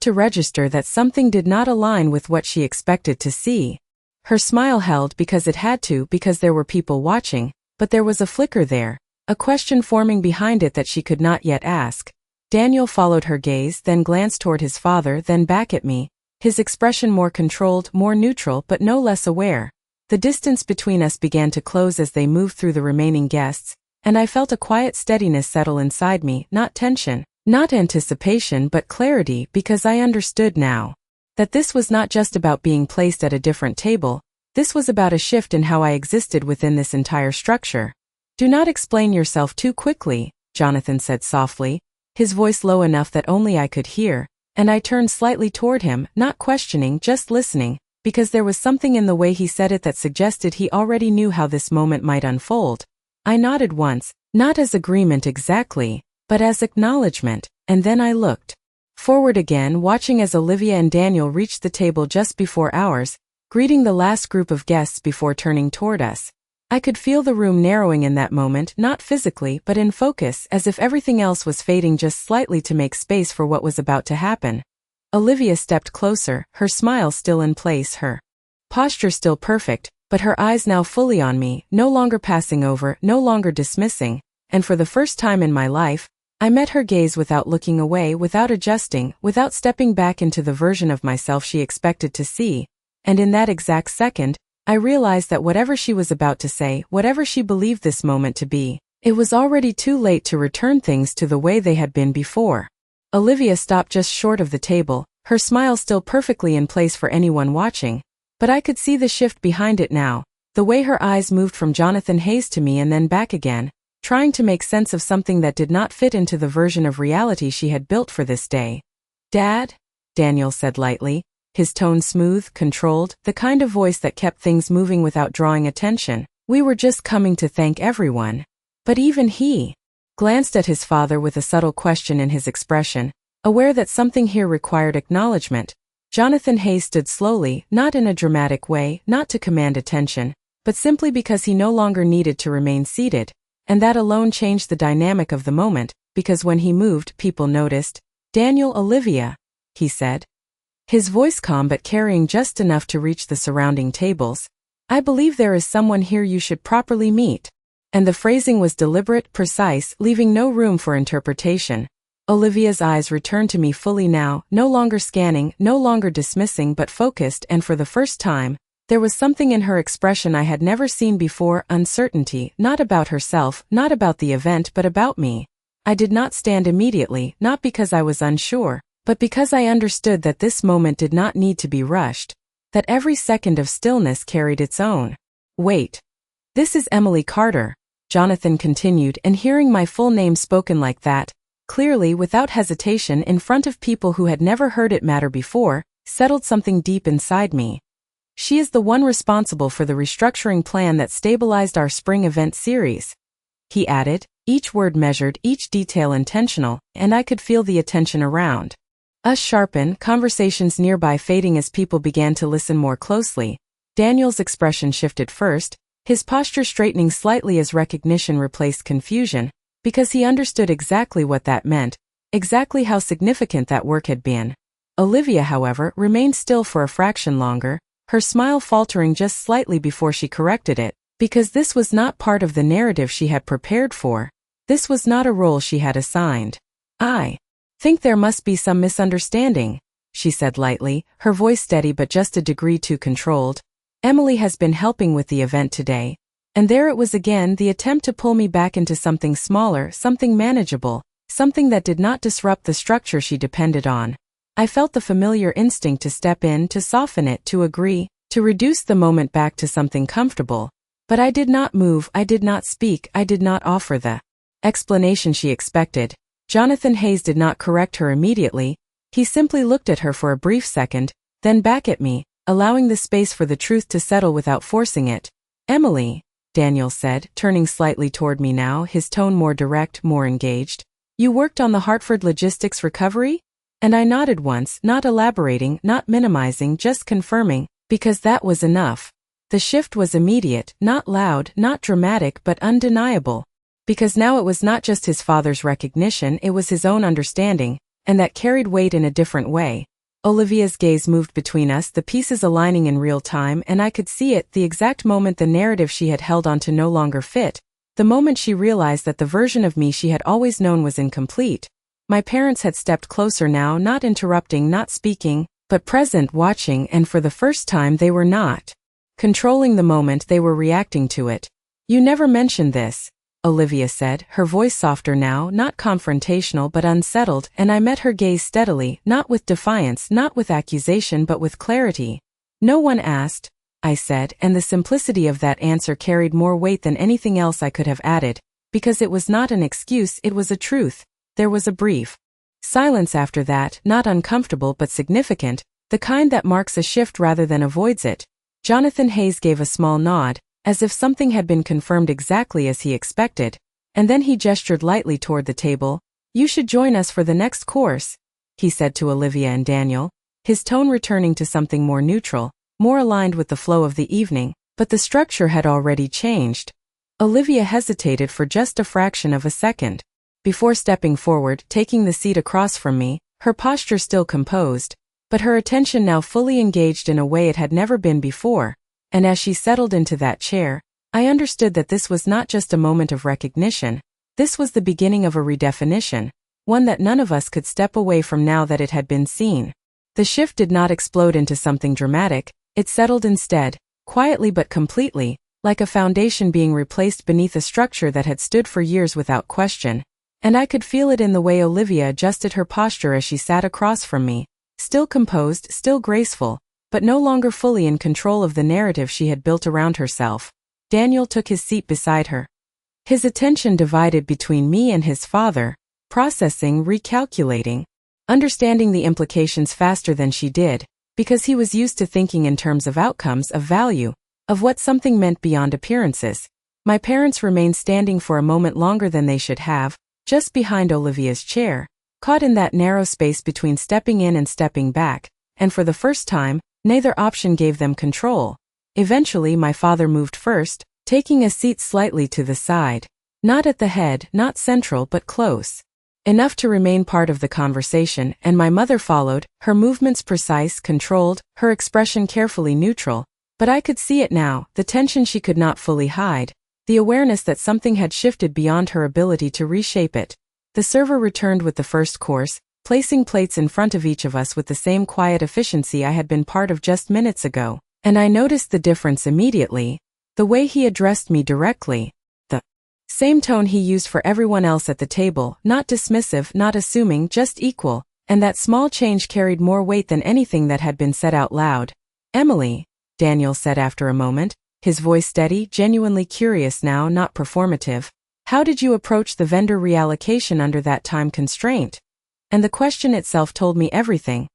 to register that something did not align with what she expected to see. Her smile held because it had to, because there were people watching, but there was a flicker there, a question forming behind it that she could not yet ask. Daniel followed her gaze, then glanced toward his father, then back at me, his expression more controlled, more neutral, but no less aware. The distance between us began to close as they moved through the remaining guests, and I felt a quiet steadiness settle inside me, not tension, not anticipation, but clarity, because I understood now that this was not just about being placed at a different table, this was about a shift in how I existed within this entire structure. "Do not explain yourself too quickly," Jonathan said softly, his voice low enough that only I could hear, and I turned slightly toward him, not questioning, just listening, because there was something in the way he said it that suggested he already knew how this moment might unfold. I nodded once, not as agreement exactly, but as acknowledgement, and then I looked forward again, watching as Olivia and Daniel reached the table just before ours, greeting the last group of guests before turning toward us. I could feel the room narrowing in that moment, not physically but in focus, as if everything else was fading just slightly to make space for what was about to happen. Olivia stepped closer, her smile still in place, her posture still perfect, but her eyes now fully on me, no longer passing over, no longer dismissing, and for the first time in my life, I met her gaze without looking away, without adjusting, without stepping back into the version of myself she expected to see, and in that exact second, I realized that whatever she was about to say, whatever she believed this moment to be, it was already too late to return things to the way they had been before. Olivia stopped just short of the table, her smile still perfectly in place for anyone watching, but I could see the shift behind it now, the way her eyes moved from Jonathan Hayes to me and then back again, trying to make sense of something that did not fit into the version of reality she had built for this day. "Dad?" Daniel said lightly, his tone smooth, controlled, the kind of voice that kept things moving without drawing attention. "We were just coming to thank everyone." But even he glanced at his father with a subtle question in his expression, aware that something here required acknowledgement. Jonathan Hayes stood slowly, not in a dramatic way, not to command attention, but simply because he no longer needed to remain seated, and that alone changed the dynamic of the moment, because when he moved, people noticed. "Daniel, Olivia," he said, his voice calm but carrying just enough to reach the surrounding tables. "I believe there is someone here you should properly meet." And the phrasing was deliberate, precise, leaving no room for interpretation. Olivia's eyes returned to me fully now, no longer scanning, no longer dismissing but focused, and for the first time, there was something in her expression I had never seen before, uncertainty, not about herself, not about the event but about me. I did not stand immediately, not because I was unsure, but because I understood that this moment did not need to be rushed, that every second of stillness carried its own weight. "This is Emily Carter," Jonathan continued, and hearing my full name spoken like that, clearly without hesitation in front of people who had never heard it matter before, settled something deep inside me. "She is the one responsible for the restructuring plan that stabilized our spring event series," he added, each word measured, each detail intentional, and I could feel the attention around us sharpen, conversations nearby fading as people began to listen more closely. Daniel's expression shifted first, his posture straightening slightly as recognition replaced confusion, because he understood exactly what that meant, exactly how significant that work had been. Olivia, however, remained still for a fraction longer, her smile faltering just slightly before she corrected it, because this was not part of the narrative she had prepared for. This was not a role she had assigned. "I think there must be some misunderstanding," she said lightly, her voice steady but just a degree too controlled. "Emily has been helping with the event today." And there it was again, the attempt to pull me back into something smaller, something manageable, something that did not disrupt the structure she depended on. I felt the familiar instinct to step in, to soften it, to agree, to reduce the moment back to something comfortable. But I did not move, I did not speak, I did not offer the explanation she expected. Jonathan Hayes did not correct her immediately, he simply looked at her for a brief second, then back at me, allowing the space for the truth to settle without forcing it. "Emily," Daniel said, turning slightly toward me now, his tone more direct, more engaged. "You worked on the Hartford logistics recovery?" And I nodded once, not elaborating, not minimizing, just confirming, because that was enough. The shift was immediate, not loud, not dramatic, but undeniable. Because now it was not just his father's recognition, it was his own understanding, and that carried weight in a different way. Olivia's gaze moved between us, the pieces aligning in real time, and I could see it, the exact moment the narrative she had held on to no longer fit, the moment she realized that the version of me she had always known was incomplete. My parents had stepped closer now, not interrupting, not speaking, but present, watching, and for the first time they were not controlling the moment, they were reacting to it. "You never mentioned this," Olivia said, her voice softer now, not confrontational but unsettled, and I met her gaze steadily, not with defiance, not with accusation but with clarity. "No one asked," I said, and the simplicity of that answer carried more weight than anything else I could have added, because it was not an excuse, it was a truth. There was a brief silence after that, not uncomfortable but significant, the kind that marks a shift rather than avoids it. Jonathan Hayes gave a small nod, as if something had been confirmed exactly as he expected, and then he gestured lightly toward the table. "You should join us for the next course," he said to Olivia and Daniel, his tone returning to something more neutral, more aligned with the flow of the evening, but the structure had already changed. Olivia hesitated for just a fraction of a second. Before stepping forward, taking the seat across from me, her posture still composed, but her attention now fully engaged in a way it had never been before, and as she settled into that chair, I understood that this was not just a moment of recognition, this was the beginning of a redefinition, one that none of us could step away from now that it had been seen. The shift did not explode into something dramatic, it settled instead, quietly but completely, like a foundation being replaced beneath a structure that had stood for years without question, and I could feel it in the way Olivia adjusted her posture as she sat across from me, still composed, still graceful, but no longer fully in control of the narrative she had built around herself. Daniel took his seat beside her. His attention divided between me and his father, processing, recalculating, understanding the implications faster than she did, because he was used to thinking in terms of outcomes, of value, of what something meant beyond appearances. My parents remained standing for a moment longer than they should have, just behind Olivia's chair, caught in that narrow space between stepping in and stepping back, and for the first time, neither option gave them control. Eventually my father moved first, taking a seat slightly to the side. Not at the head, not central but close. Enough to remain part of the conversation, and my mother followed, her movements precise, controlled, her expression carefully neutral. But I could see it now, the tension she could not fully hide, the awareness that something had shifted beyond her ability to reshape it. The server returned with the first course, placing plates in front of each of us with the same quiet efficiency I had been part of just minutes ago, and I noticed the difference immediately. The way he addressed me directly, the same tone he used for everyone else at the table, not dismissive, not assuming, just equal, and that small change carried more weight than anything that had been said out loud. "Emily," Daniel said after a moment, his voice steady, genuinely curious now, not performative, "how did you approach the vendor reallocation under that time constraint?" And the question itself told me everything.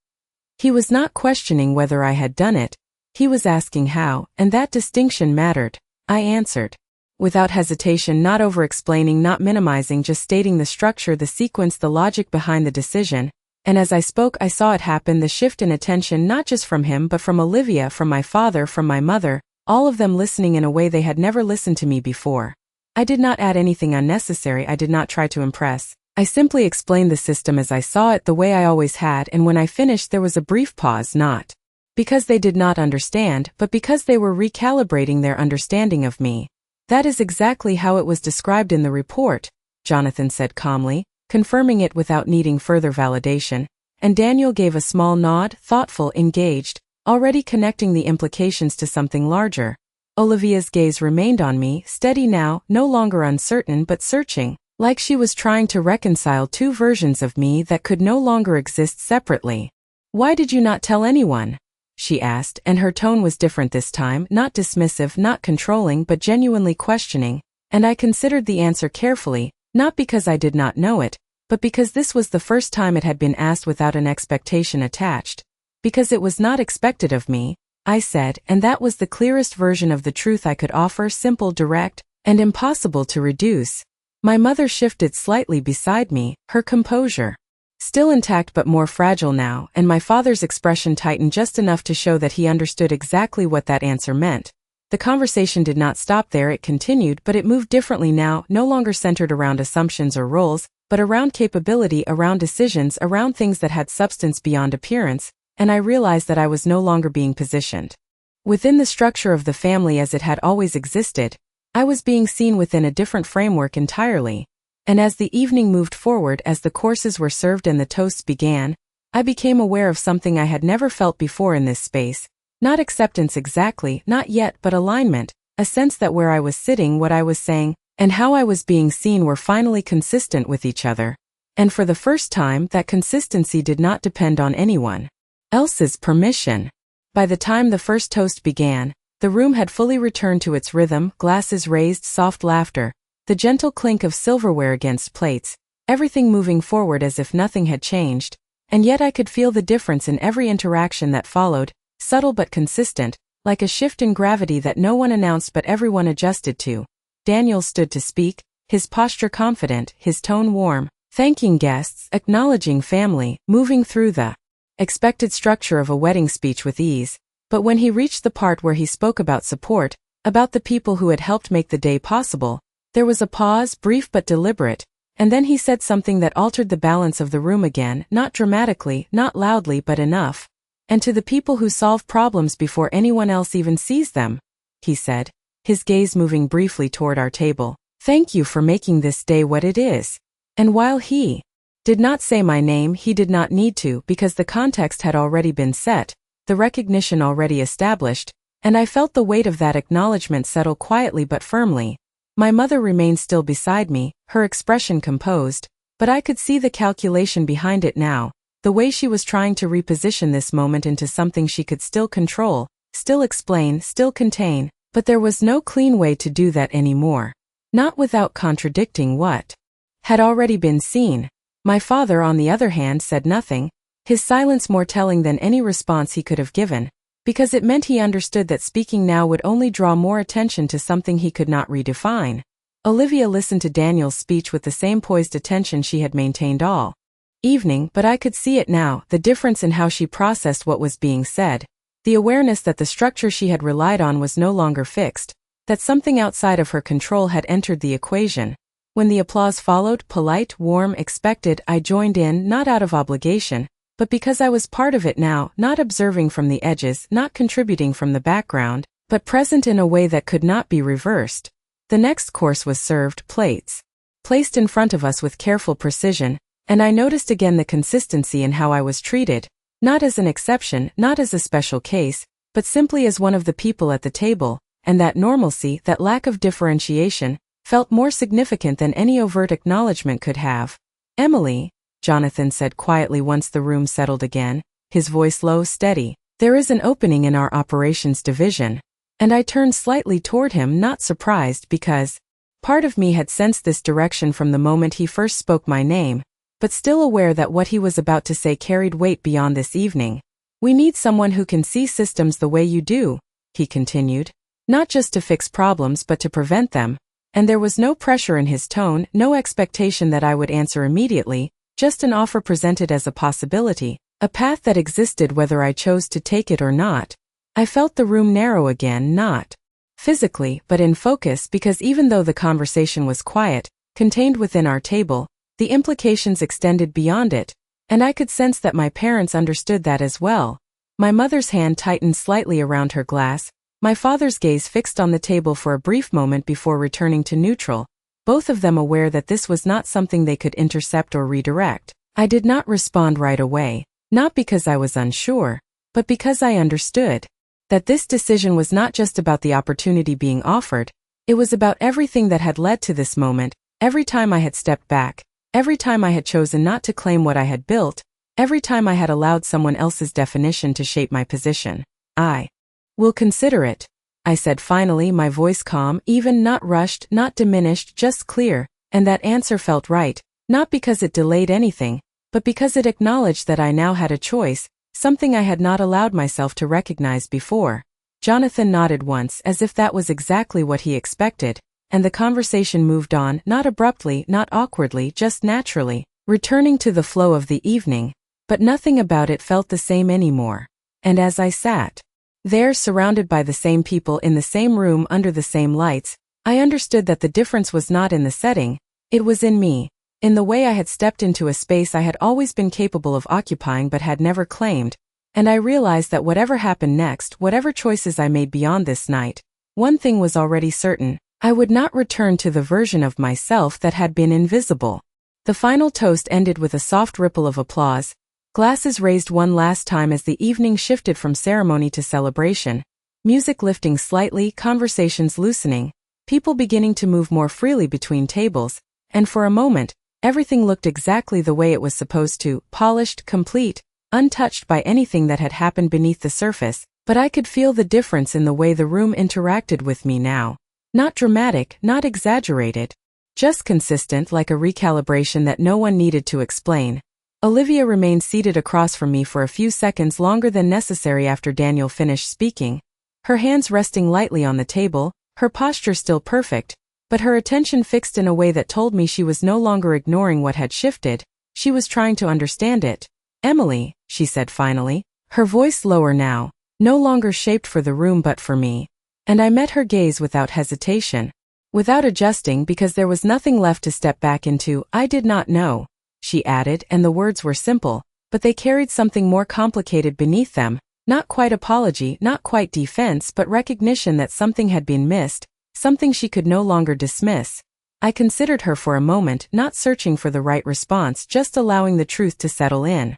He was not questioning whether I had done it, he was asking how, and that distinction mattered. I answered. Without hesitation, not over-explaining, not minimizing, just stating the structure, the sequence, the logic behind the decision. And as I spoke, I saw it happen, the shift in attention not just from him but from Olivia, from my father, from my mother, all of them listening in a way they had never listened to me before. I did not add anything unnecessary, I did not try to impress. I simply explained the system as I saw it, the way I always had, and when I finished there was a brief pause, not because they did not understand, but because they were recalibrating their understanding of me. "That is exactly how it was described in the report," Jonathan said calmly, confirming it without needing further validation, and Daniel gave a small nod, thoughtful, engaged, already connecting the implications to something larger. Olivia's gaze remained on me, steady now, no longer uncertain but searching, like she was trying to reconcile two versions of me that could no longer exist separately. "Why did you not tell anyone?" she asked, and her tone was different this time, not dismissive, not controlling, but genuinely questioning, and I considered the answer carefully, not because I did not know it, but because this was the first time it had been asked without an expectation attached. "Because it was not expected of me," I said, and that was the clearest version of the truth I could offer, simple, direct, and impossible to reduce. My mother shifted slightly beside me, her composure still intact but more fragile now, and my father's expression tightened just enough to show that he understood exactly what that answer meant. The conversation did not stop there, it continued, but it moved differently now, no longer centered around assumptions or roles, but around capability, around decisions, around things that had substance beyond appearance, and I realized that I was no longer being positioned within the structure of the family as it had always existed. I was being seen within a different framework entirely. And as the evening moved forward, as the courses were served and the toasts began, I became aware of something I had never felt before in this space. Not acceptance exactly, not yet, but alignment, a sense that where I was sitting, what I was saying, and how I was being seen were finally consistent with each other. And for the first time, that consistency did not depend on anyone else's permission. By the time the first toast began, the room had fully returned to its rhythm, glasses raised, soft laughter, the gentle clink of silverware against plates, everything moving forward as if nothing had changed, and yet I could feel the difference in every interaction that followed, subtle but consistent, like a shift in gravity that no one announced but everyone adjusted to. Daniel stood to speak, his posture confident, his tone warm, thanking guests, acknowledging family, moving through the expected structure of a wedding speech with ease. But when he reached the part where he spoke about support, about the people who had helped make the day possible, there was a pause, brief but deliberate, and then he said something that altered the balance of the room again, not dramatically, not loudly, but enough. And to the people who solve problems before anyone else even sees them, he said, his gaze moving briefly toward our table, thank you for making this day what it is. And while he did not say my name, he did not need to, because the context had already been set, the recognition already established, and I felt the weight of that acknowledgement settle quietly but firmly. My mother remained still beside me, her expression composed, but I could see the calculation behind it now, the way she was trying to reposition this moment into something she could still control, still explain, still contain, but there was no clean way to do that anymore. Not without contradicting what had already been seen. My father, on the other hand, said nothing, his silence more telling than any response he could have given, because it meant he understood that speaking now would only draw more attention to something he could not redefine. Olivia listened to Daniel's speech with the same poised attention she had maintained all evening, but I could see it now, the difference in how she processed what was being said, the awareness that the structure she had relied on was no longer fixed, that something outside of her control had entered the equation. When the applause followed, polite, warm, expected, I joined in, not out of obligation, but because I was part of it now, not observing from the edges, not contributing from the background, but present in a way that could not be reversed. The next course was served, plates placed in front of us with careful precision, and I noticed again the consistency in how I was treated, not as an exception, not as a special case, but simply as one of the people at the table, and that normalcy, that lack of differentiation, felt more significant than any overt acknowledgement could have. Emily, Jonathan said quietly once the room settled again, his voice low, steady, there is an opening in our operations division. And I turned slightly toward him, not surprised because part of me had sensed this direction from the moment he first spoke my name, but still aware that what he was about to say carried weight beyond this evening. We need someone who can see systems the way you do, he continued, not just to fix problems but to prevent them. And there was no pressure in his tone, no expectation that I would answer immediately, just an offer presented as a possibility, a path that existed whether I chose to take it or not. I felt the room narrow again, not physically, but in focus, because even though the conversation was quiet, contained within our table, the implications extended beyond it, and I could sense that my parents understood that as well. My mother's hand tightened slightly around her glass, my father's gaze fixed on the table for a brief moment before returning to neutral, both of them aware that this was not something they could intercept or redirect. I did not respond right away, not because I was unsure, but because I understood that this decision was not just about the opportunity being offered, it was about everything that had led to this moment, every time I had stepped back, every time I had chosen not to claim what I had built, every time I had allowed someone else's definition to shape my position. I will consider it, I said finally, my voice calm, even, not rushed, not diminished, just clear, and that answer felt right, not because it delayed anything, but because it acknowledged that I now had a choice, something I had not allowed myself to recognize before. Jonathan nodded once, as if that was exactly what he expected, and the conversation moved on, not abruptly, not awkwardly, just naturally, returning to the flow of the evening, but nothing about it felt the same anymore. And as I sat there, surrounded by the same people in the same room under the same lights, I understood that the difference was not in the setting, it was in me, in the way I had stepped into a space I had always been capable of occupying but had never claimed, and I realized that whatever happened next, whatever choices I made beyond this night, one thing was already certain, I would not return to the version of myself that had been invisible. The final toast ended with a soft ripple of applause, glasses raised one last time as the evening shifted from ceremony to celebration, music lifting slightly, conversations loosening, people beginning to move more freely between tables, and for a moment, everything looked exactly the way it was supposed to, polished, complete, untouched by anything that had happened beneath the surface, but I could feel the difference in the way the room interacted with me now. Not dramatic, not exaggerated, just consistent, like a recalibration that no one needed to explain. Olivia remained seated across from me for a few seconds longer than necessary after Daniel finished speaking, her hands resting lightly on the table, her posture still perfect, But her attention fixed in a way that told me she was no longer ignoring what had shifted, she was trying to understand it. "Emily," she said finally, her voice lower now, no longer shaped for the room but for me. And I met her gaze without hesitation. Without adjusting because there was nothing left to step back into. "I did not know," she added, and the words were simple, but they carried something more complicated beneath them. Not quite apology, not quite defense, but recognition that something had been missed, something she could no longer dismiss. I considered her for a moment, not searching for the right response, just allowing the truth to settle in.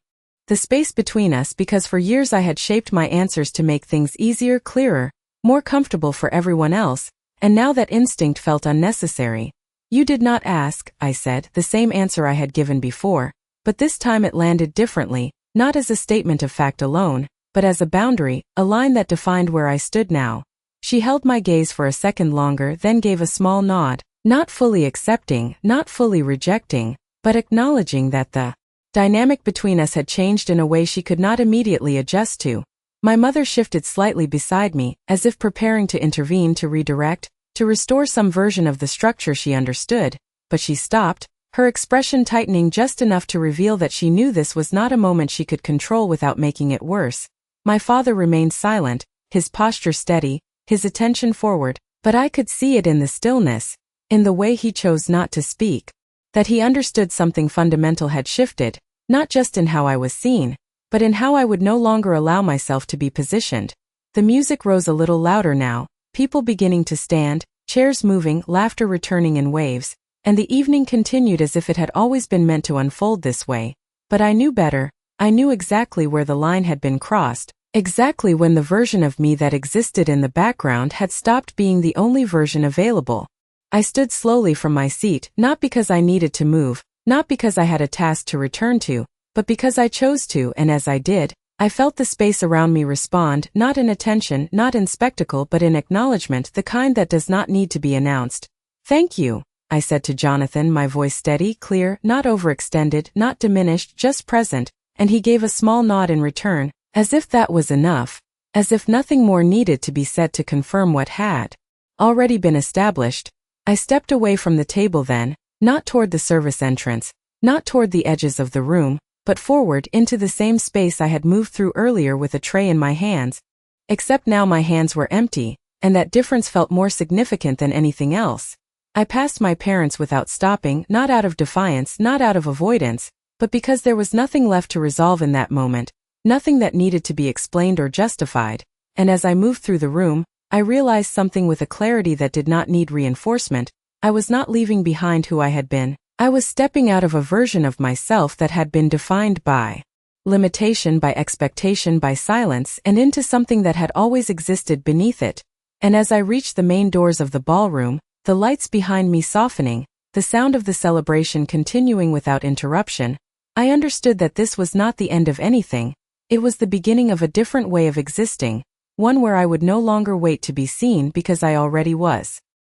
The space between us, because for years I had shaped my answers to make things easier, clearer, more comfortable for everyone else, and now that instinct felt unnecessary. "You did not ask," I said, the same answer I had given before, but this time it landed differently, not as a statement of fact alone, but as a boundary, a line that defined where I stood now. She held my gaze for a second longer, then gave a small nod, not fully accepting, not fully rejecting, but acknowledging that the dynamic between us had changed in a way she could not immediately adjust to. My mother shifted slightly beside me, as if preparing to intervene, to redirect, to restore some version of the structure she understood, but she stopped, her expression tightening just enough to reveal that she knew this was not a moment she could control without making it worse. My father remained silent, his posture steady, his attention forward, but I could see it in the stillness, in the way he chose not to speak, that he understood something fundamental had shifted, not just in how I was seen, but in how I would no longer allow myself to be positioned. The music rose a little louder now, people beginning to stand, chairs moving, laughter returning in waves, and the evening continued as if it had always been meant to unfold this way. But I knew better. I knew exactly where the line had been crossed, exactly when the version of me that existed in the background had stopped being the only version available. I stood slowly from my seat, not because I needed to move, not because I had a task to return to, but because I chose to, and as I did, I felt the space around me respond, not in attention, not in spectacle, but in acknowledgement, the kind that does not need to be announced. "Thank you," I said to Jonathan, my voice steady, clear, not overextended, not diminished, just present, and he gave a small nod in return, as if that was enough, as if nothing more needed to be said to confirm what had already been established. I stepped away from the table then, not toward the service entrance, not toward the edges of the room, but forward into the same space I had moved through earlier with a tray in my hands. Except now my hands were empty, and that difference felt more significant than anything else. I passed my parents without stopping, not out of defiance, not out of avoidance, but because there was nothing left to resolve in that moment, nothing that needed to be explained or justified, and as I moved through the room, I realized something with a clarity that did not need reinforcement. I was not leaving behind who I had been. I was stepping out of a version of myself that had been defined by limitation, by expectation, by silence, and into something that had always existed beneath it. And as I reached the main doors of the ballroom, the lights behind me softening, the sound of the celebration continuing without interruption, I understood that this was not the end of anything. It was the beginning of a different way of existing, one where I would no longer wait to be seen because I already was.